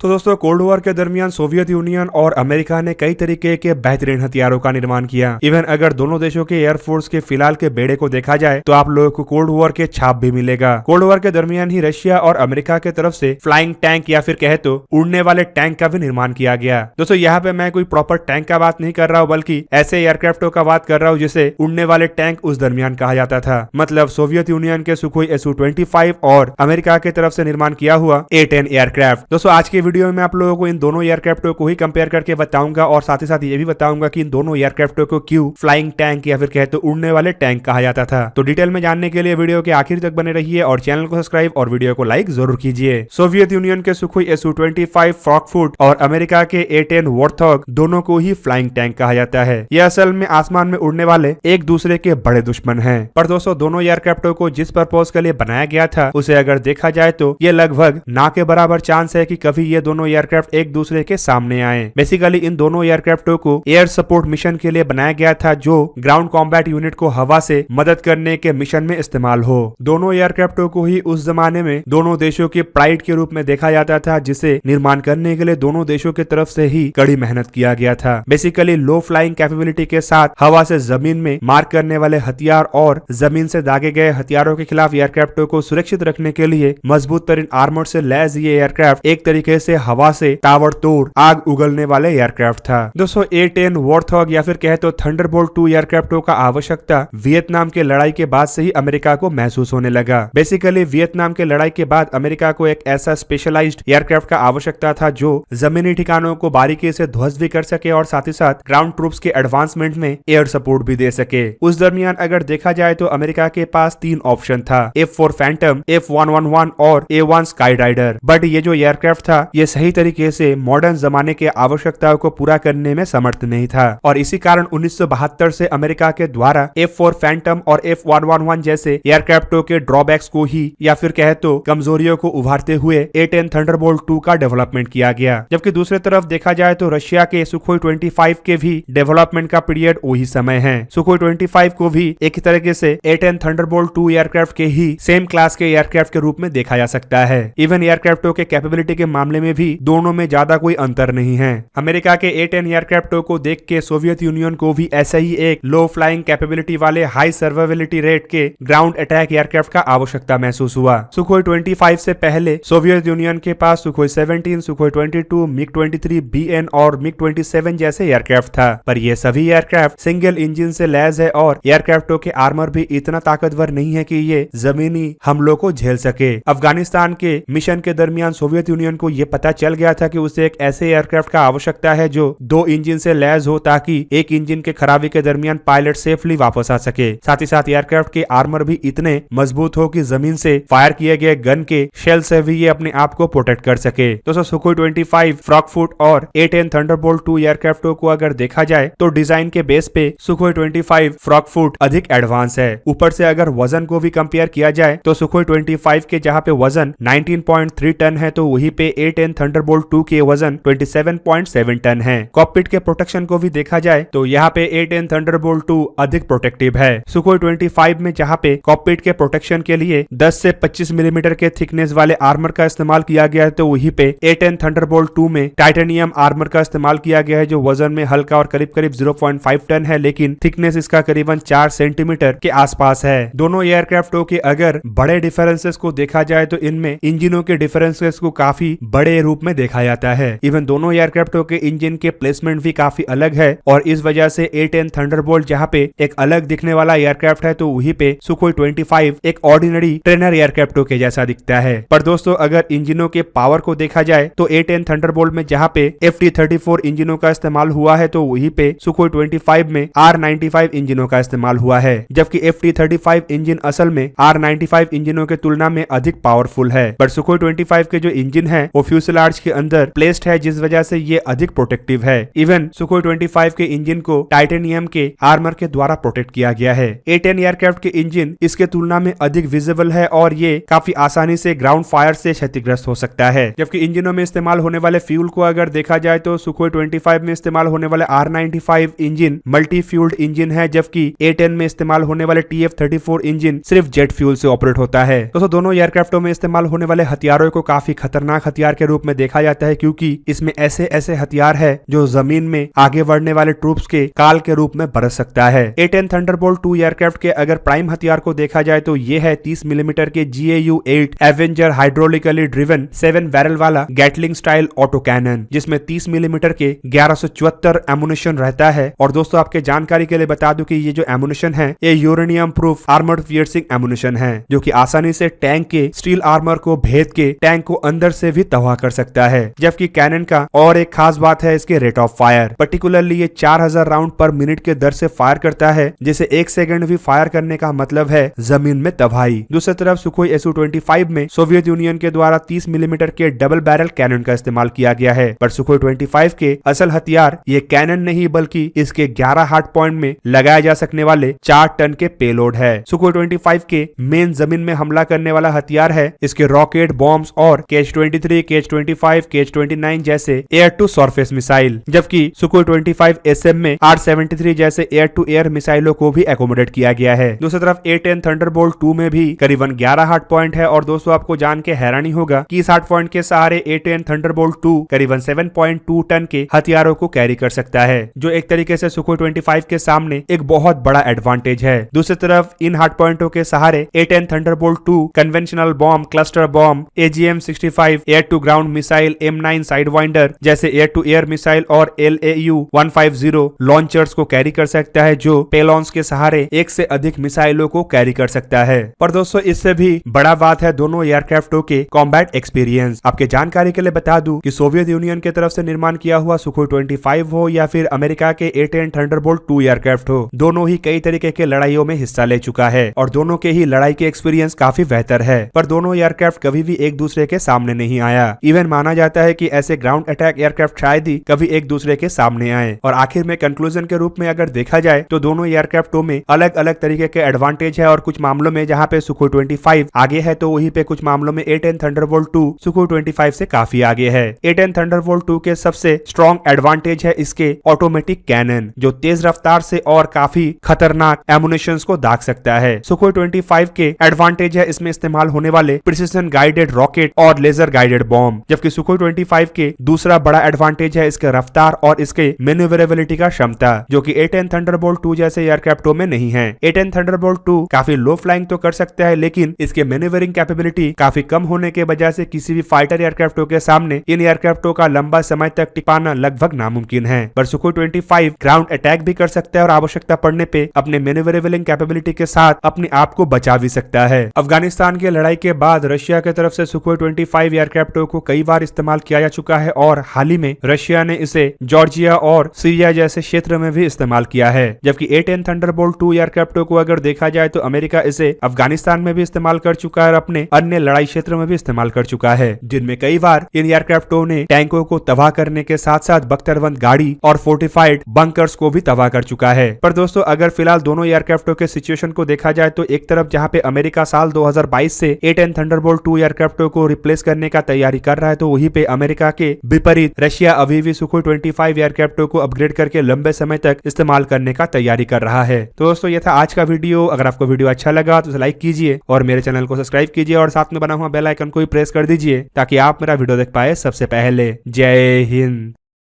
तो दोस्तों cold war के दरमियान सोवियत यूनियन और अमेरिका ने कई तरीके के बेहतरीन हथियारों का निर्माण किया। इवन अगर दोनों देशों के एयरफोर्स के फिलहाल के बेड़े को देखा जाए तो आप लोगों को कोल्ड वॉर के छाप भी मिलेगा। कोल्ड वॉर के दरमियान ही रशिया और अमेरिका की तरफ से फ्लाइंग टैंक या फिर कहे तो उड़ने वाले टैंक का भी निर्माण किया गया। दोस्तों यहाँ पे मैं कोई प्रॉपर टैंक का बात नहीं कर रहा हूँ, बल्कि ऐसे एयरक्राफ्टों का बात कर रहा हूँ जिसे उड़ने वाले टैंक उस दरमियान कहा जाता था। मतलब सोवियत यूनियन के सुखोई Su-25 और अमेरिका की तरफ से निर्माण किया हुआ A-10 एयरक्राफ्ट। दोस्तों आज की वीडियो में आप लोगों को इन दोनों एयरक्राफ्टों को ही कंपेयर करके बताऊंगा और साथ ही साथ ये भी बताऊंगा कि इन दोनों एयरक्राफ्टों को क्यों फ्लाइंग टैंक या फिर कहते उड़ने वाले टैंक कहा जाता था। तो डिटेल में जानने के लिए वीडियो के आखिर तक बने रहिए और चैनल को सब्सक्राइब और वीडियो को लाइक जरूर कीजिए। सोवियत यूनियन के सुखोई Su-25 फ्रॉकफुट और अमेरिका के A-10 वॉर्थॉग दोनों को ही फ्लाइंग टैंक कहा जाता है। यह असल में आसमान में उड़ने वाले एक दूसरे के बड़े दुश्मन हैं। पर दोस्तों दोनों एयरक्राफ्टों को जिस पर्पज के लिए बनाया गया था उसे अगर देखा जाए तो ये लगभग ना के बराबर चांस है कि कभी ये दोनों एयरक्राफ्ट एक दूसरे के सामने आए। बेसिकली इन दोनों एयरक्राफ्टों को एयर सपोर्ट मिशन के लिए बनाया गया था, जो ग्राउंड कॉम्बैट यूनिट को हवा से मदद करने के मिशन में इस्तेमाल हो। दोनों एयरक्राफ्टों को ही उस जमाने में दोनों देशों के प्राइड के रूप में देखा जाता था, जिसे निर्माण करने के लिए दोनों देशों की तरफ से ही कड़ी मेहनत किया गया था। बेसिकली लो फ्लाइंग कैपेबिलिटी के साथ हवा से जमीन में मार करने वाले हथियार और जमीन से दागे गए हथियारों के खिलाफ एयरक्राफ्टों को सुरक्षित रखने के लिए मजबूत तरीन आर्मर से लैस ये एयरक्राफ्ट एक तरीके से हवा से ताबड़तोड़ आग उगलने वाले एयरक्राफ्ट था। दोस्तों A-10 वॉर्थॉग या फिर कहे तो थंडरबोल्ट 2 एयरक्राफ्टों का आवश्यकता वियतनाम के लड़ाई के बाद से ही अमेरिका को महसूस होने लगा। बेसिकली वियतनाम के लड़ाई के बाद अमेरिका को एक ऐसा स्पेशलाइज्ड एयरक्राफ्ट का आवश्यकता था जो जमीनी ठिकानों को बारीकी से ध्वस्त भी कर सके और साथ ही साथ ग्राउंड ट्रूप्स के एडवांसमेंट में एयर सपोर्ट भी दे सके। उस दरमियान अगर देखा जाए तो अमेरिका के पास 3 ऑप्शन था, F-4 फैंटम, F-111 और A-1 स्काई राइडर। बट ये जो एयरक्राफ्ट था ये सही तरीके से मॉडर्न जमाने के आवश्यकताओं को पूरा करने में समर्थ नहीं था और इसी कारण 1972 से अमेरिका के द्वारा F-4 फैंटम और F-111 जैसे एयरक्राफ्टों के ड्रॉबैक्स को ही या फिर कहे तो कमजोरियों को उभारते हुए A-10 थंडरबोल्ट 2 का डेवलपमेंट किया गया। जबकि दूसरी तरफ देखा जाए तो रशिया के सुखोई 25 के भी डेवलपमेंट का पीरियड वही समय है। सुखोई 25 को भी एक तरीके से A-10 थंडरबोल्ट 2 एयरक्राफ्ट के ही सेम क्लास के एयरक्राफ्ट के रूप में देखा जा सकता है। इवन एयरक्राफ्टों के कैपेबिलिटी के मामले में भी दोनों में ज्यादा कोई अंतर नहीं है। अमेरिका के A-10 एयरक्राफ्टों को देख के सोवियत यूनियन को भी ऐसा ही एक लो फ्लाइंग कैपेबिलिटी वाले हाई सर्वाइवलिटी रेट के ग्राउंड अटैक एयरक्राफ्ट का आवश्यकता महसूस हुआ। सुखोई 25 से पहले सोवियत यूनियन के पास सुखोई 17, सुखोई 22, MiG-23 BN और MiG-27 जैसे एयरक्राफ्ट था। पर ये सभी एयरक्राफ्ट सिंगल इंजन से लैस है और एयरक्राफ्टों के आर्मर भी इतना ताकतवर नहीं है कि ये जमीनी हमलों को झेल सके। अफगानिस्तान के मिशन के दरमियान सोवियत यूनियन को यह पता चल गया था कि उसे एक ऐसे एयरक्राफ्ट का आवश्यकता है जो 2 इंजन से लैस हो, ताकि एक इंजन के खराबी के दरमियान पायलट सेफली वापस आ सके। साथ ही साथ एयरक्राफ्ट के आर्मर भी इतने मजबूत हो कि जमीन से फायर किए गए गन के शेल से भी ये अपने आप को प्रोटेक्ट कर सके। दोस्तों सुखोई 25 फ्रॉकफुट और A-10 थंडरबोल्ट 2 एयरक्राफ्टों को अगर देखा जाए तो डिजाइन के बेस पे सुखोई 25 फ्रॉकफुट अधिक एडवांस है। ऊपर से अगर वजन को भी कंपेयर किया जाए तो सुखोई 25 के जहां पे वजन 19.3 टन है तो वहीं पे A-10 थंडरबोल्ट 2 के वजन 27.7 टन है। कॉकपिट के प्रोटेक्शन को भी देखा जाए तो यहाँ पे A-10 थंडरबोल्ट 2 अधिक प्रोटेक्टिव है। सुखोई 25 में जहाँ पे कॉकपिट के प्रोटेक्शन के लिए 10 से 25 मिलीमीटर के थिकनेस वाले आर्मर का इस्तेमाल किया गया है तो वहीं पे A-10 थंडरबोल्ट 2 में टाइटेनियम आर्मर का इस्तेमाल किया गया है, जो वजन में हल्का और करीब करीब 0.5 टन है, लेकिन थिकनेस इसका करीबन 4 सेंटीमीटर के आसपास है। दोनों एयरक्राफ्टों के अगर बड़े डिफरेंसेस को देखा जाए तो इनमें इंजनों के डिफरेंसेस को काफी बड़े रूप में देखा जाता है। इवन दोनों एयरक्राफ्टों के इंजन के प्लेसमेंट भी काफी अलग है और इस वजह से A-10 थंडरबोल्ट जहाँ पे एक अलग दिखने वाला एयरक्राफ्ट है तो वहीं पे सुखोई 25 एक ऑर्डिनरी ट्रेनर एयरक्राफ्टों के जैसा दिखता है। पर दोस्तों अगर इंजनों के पावर को देखा जाए तो A-10 थंडरबोल्ट में जहाँ पे FT-34 इंजनों का इस्तेमाल हुआ है तो वहीं पे सुखोई 25 में R-95 इंजनों का इस्तेमाल हुआ है, जबकि FT-35 इंजन असल में R-95 इंजनों के तुलना में अधिक पावरफुल है। पर सुखोई 25 के जो इंजन है वो फ्यूसलाज के अंदर प्लेस्ड है, जिस वजह से ये अधिक प्रोटेक्टिव है। इवन सुखोई 25 के इंजन को टाइटेनियम के आर्मर के द्वारा प्रोटेक्ट किया गया है। A-10 एयरक्राफ्ट के इंजन इसके तुलना में अधिक विजिबल है और ये काफी आसानी से ग्राउंड फायर से क्षतिग्रस्त हो सकता है। जबकि इंजनों में इस्तेमाल होने वाले फ्यूल को अगर देखा जाए तो सुखोई 25 में इस्तेमाल होने वाले R-95 engine multi fuelled engine है, जबकि A-10 में इस्तेमाल होने वाले TF-34 इंजन सिर्फ जेट फ्यूल से ऑपरेट होता है। दोस्तों दोनों एयरक्राफ्टों में इस्तेमाल होने वाले हथियारों को काफी खतरनाक हथियार के रूप में देखा जाता है, क्योंकि इसमें ऐसे ऐसे हथियार है जो जमीन में आगे बढ़ने वाले ट्रूप्स के काल के रूप में बरस सकता है। A-10 थंडरबोल्ट 2 एयरक्राफ्ट के अगर प्राइम हथियार को देखा जाए तो ये है 30 मिलीमीटर के GAU-8 Avenger hydraulically driven 7 barrel वाला गैटलिंग स्टाइल ऑटो कैनन, जिसमें 30 मिलीमीटर के 1174 एमुनेशन रहता है। और दोस्तों आपके जानकारी के लिए बता दूं कि ये जो एमुनेशन है ये uranium proof armoured piercing ammunition है, जो कि आसानी से टैंक के स्टील आर्मर को भेद के टैंक को अंदर से भी तबाह कर सकता है। जबकि कैनन का और एक खास बात है इसके रेट ऑफ फायर, पर्टिकुलरली ये 4000 राउंड पर मिनट के दर से फायर करता है, जिसे 1 सेकंड भी फायर करने का मतलब है जमीन में तबाही। दूसरी तरफ सुखोई Su-25 में सोवियत यूनियन के द्वारा 30 मिलीमीटर के डबल बैरल कैनन का इस्तेमाल किया गया है, पर सुखोई 25 के असल हथियार ये कैनन नहीं बल्कि इसके 11 हार्ड पॉइंट में लगाए जा सकने वाले 4 टन के पेलोड है। सुखोई 25 के मेन जमीन में हमला करने वाला हथियार है इसके रॉकेट, बॉम्ब्स और KH-23, KH-25, KH-29 जैसे एयर टू सरफेस मिसाइल, जबकि सुखोई 25 SM में R-73 जैसे एयर टू एयर मिसाइलों को भी एकोमोडेट किया गया है। दूसरी तरफ A-10 थंडरबोल्ट 2 में भी करीबन 11 हार्ड पॉइंट है। और दोस्तों आपको जान के हैरानी होगा कि इस हार्ड पॉइंट के सहारे A-10 थंडरबोल्ट 2 करीबन 7.2 टन के हथियारों को कैरी कर सकता है, जो एक तरीके से सुखोई 25 के सामने एक बहुत बड़ा एडवांटेज है। दूसरी तरफ इन हार्ड पॉइंटों के सहारे A-10 thunderbolt 2 conventional bomb, cluster bomb, AGM-65 air to ground missile, M9 sidewinder जैसे एयर टू एयर मिसाइल और LAU-150 लॉन्चर्स को कैरी कर सकता है, जो पेलॉन्स के सहारे एक से अधिक मिसाइलों को कैरी कर सकता है। पर दोस्तों इससे भी बड़ा बात है दोनों एयरक्राफ्टों के कॉम्बैट एक्सपीरियंस। आपके जानकारी के लिए बता दूं कि सोवियत यूनियन की तरफ से निर्माण किया हुआ सुखोई 25 हो या फिर अमेरिका के A-10 थंडरबोल्ट 2 एयरक्राफ्ट हो, दोनों ही कई तरीके के लड़ाइयों में हिस्सा ले चुका है और दोनों के ही लड़ाई के एक्सपीरियंस काफी बेहतर है। पर दोनों एयरक्राफ्ट कभी भी एक दूसरे के सामने नहीं आया। इवन माना जाता है कि ऐसे ग्राउंड अटैक एयरक्राफ्ट शायद ही कभी एक दूसरे के सामने आए। और आखिर में कंक्लूजन के रूप में अगर देखा जाए तो दोनों एयरक्राफ्टों में अलग अलग तरीके के एडवांटेज है और कुछ मामलों में जहाँ पे सुखोई 25 आगे है तो वहीं पे कुछ मामलों में A-10 थंडरबोल्ट 2 सुखोई 25 से काफी आगे है। A-10 थंडरबोल्ट 2 के सबसे स्ट्रॉन्ग एडवांटेज है इसके ऑटोमेटिक कैनन, जो तेज रफ्तार से और काफी खतरनाक एमुनेशंस को दाग सकता है। सुखोई 25 के एडवांटेज है इसमें इस्तेमाल होने वाले प्रिसिजन गाइडेड रॉकेट और लेजर गाइडेड बॉम्ब, जबकि सुखोई 25 के दूसरा बड़ा एडवांटेज है इसके रफ्तार और इसके मैन्यूवरेबिलिटी का क्षमता, जो कि A-10 थंडरबोल्ट 2 जैसे एयरक्राफ्टों में नहीं है। A-10 थंडरबोल्ट 2 काफी लो फ्लाइंग तो कर सकता है, लेकिन इसके मैन्यूवरिंग कैपेबिलिटी काफी कम होने के वजह से किसी भी फाइटर एयरक्राफ्टों के सामने इन एयरक्राफ्टों का लंबा समय तक टिकाना लगभग नामुमकिन है। पर सुखोई 25 ग्राउंड अटैक भी कर सकता है और आवश्यकता पड़ने पे अपने मैन्यूवरेबलिंग कैपेबिलिटी के साथ अपने आप को बचा भी सकता है। अफगानिस्तान की लड़ाई के बाद रशिया की तरफ से सुखोई 25 एयरक्राफ्टों को कई बार इस्तेमाल किया जा चुका है और हाल ही में रशिया ने इसे जॉर्जिया और सीरिया जैसे क्षेत्र में भी इस्तेमाल किया है। जबकि A-10 थंडरबोल्ट 2 एयरक्राफ्टों को अगर देखा जाए तो अमेरिका इसे अफगानिस्तान में भी इस्तेमाल कर चुका है और अपने अन्य लड़ाई क्षेत्र में भी इस्तेमाल कर चुका है, जिनमें कई बार इन एयरक्राफ्टों ने टैंकों को तबाह करने के साथ साथ बख्तरबंद गाड़ी और फोर्टिफाइड बंकर्स को भी तबाह कर चुका है। पर दोस्तों अगर फिलहाल दोनों एयरक्राफ्टों के सिचुएशन को देखा जाए तो एक तरफ जहां पे अमेरिका साल 2022 से A-10 थंडरबोल्ट 2 एयरक्राफ्टों को रिप्लेस करने का तैयारी कर रहा है, तो वहीं पे अमेरिका के विपरीत रशिया अभी भी सुखोई 25 एयरक्राफ्टों को अपग्रेड करके लंबे समय तक इस्तेमाल करने का तैयारी कर रहा है। तो दोस्तों ये था आज का वीडियो। अगर आपको वीडियो अच्छा लगा तो लाइक कीजिए और मेरे चैनल को सब्सक्राइब कीजिए और साथ में बना हुआ बेल आइकन को भी प्रेस कर दीजिए ताकि आप मेरा वीडियो देख पाए सबसे पहले। जय हिंद।